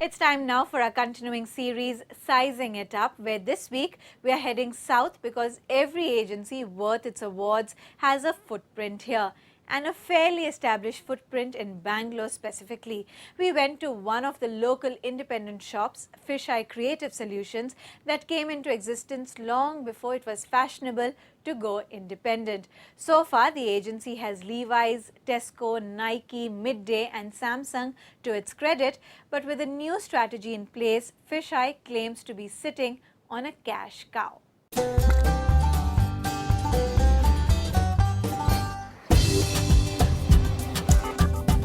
It's time now for our continuing series, Sizing It Up, where this week we are heading south because every agency worth its awards has a footprint here. And a fairly established footprint in Bangalore specifically. We went to one of the local independent shops, Fisheye Creative Solutions, that came into existence long before it was fashionable to go independent. So far, the agency has Levi's, Tesco, Nike, Midday and Samsung to its credit, but with a new strategy in place, Fisheye claims to be sitting on a cash cow.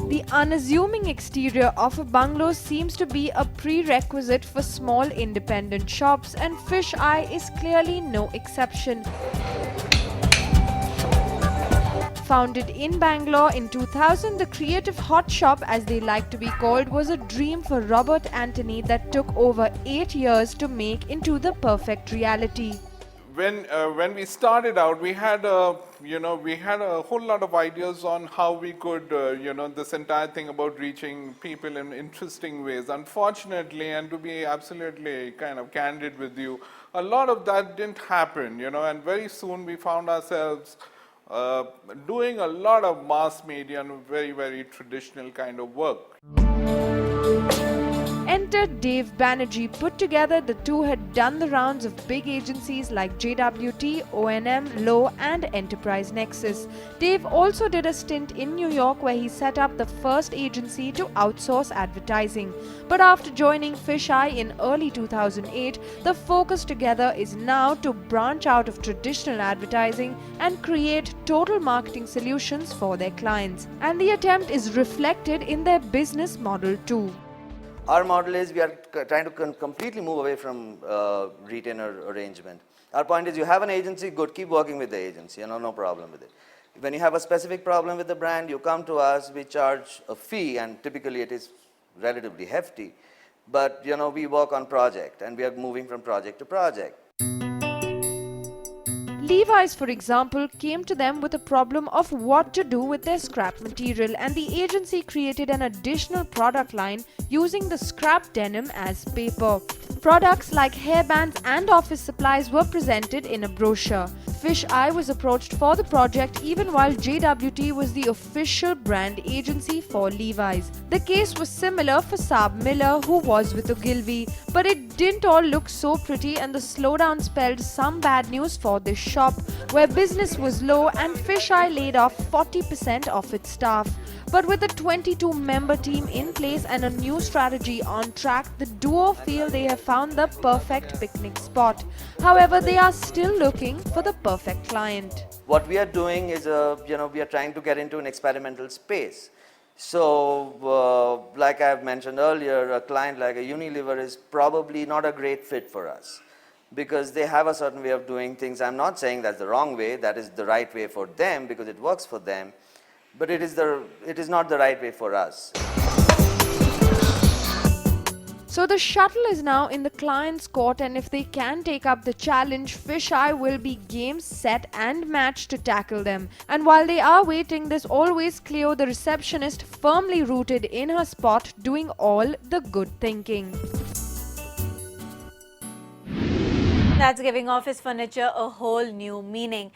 The unassuming exterior of a bungalow seems to be a prerequisite for small independent shops, and Fisheye is clearly no exception. Founded in Bangalore in 2000, the creative hot shop, as they like to be called, was a dream for Robert Anthony that took over 8 years to make into the perfect reality. When we started out, we had a whole lot of ideas on how we could this entire thing about reaching people in interesting ways. Unfortunately, and to be absolutely kind of candid with you, a lot of that didn't happen, and very soon we found ourselves doing a lot of mass media and very, very traditional kind of work. Enter Dave Banerjee. Put together, the two had done the rounds of big agencies like JWT, O&M, Lowe and Enterprise Nexus. Dave also did a stint in New York where he set up the first agency to outsource advertising. But after joining Fisheye in early 2008, the focus together is now to branch out of traditional advertising and create total marketing solutions for their clients. And the attempt is reflected in their business model too. Our model is we are trying to completely move away from retainer arrangement. Our point is you have an agency, good, keep working with the agency, no problem with it. When you have a specific problem with the brand, you come to us, we charge a fee, and typically it is relatively hefty, but we work on project and we are moving from project to project. Levi's, for example, came to them with a problem of what to do with their scrap material, and the agency created an additional product line using the scrap denim as paper. Products like hairbands and office supplies were presented in a brochure. Fisheye was approached for the project even while JWT was the official brand agency for Levi's. The case was similar for Saab Miller, who was with Ogilvy, but it didn't all look so pretty, and the slowdown spelled some bad news for this shop, where business was low and Fisheye laid off 40% of its staff. But with a 22-member team in place and a new strategy on track, the duo feel they have found the perfect picnic spot. However, they are still looking for the perfect client. What we are doing is, we are trying to get into an experimental space. So, like I have mentioned earlier, a client like a Unilever is probably not a great fit for us because they have a certain way of doing things. I'm not saying that's the wrong way, that is the right way for them because it works for them, but it is not the right way for us. So the shuttle is now in the client's court, and if they can take up the challenge, Fisheye will be game, set and match to tackle them. And while they are waiting, there's always Cleo, the receptionist, firmly rooted in her spot, doing all the good thinking. That's giving office furniture a whole new meaning.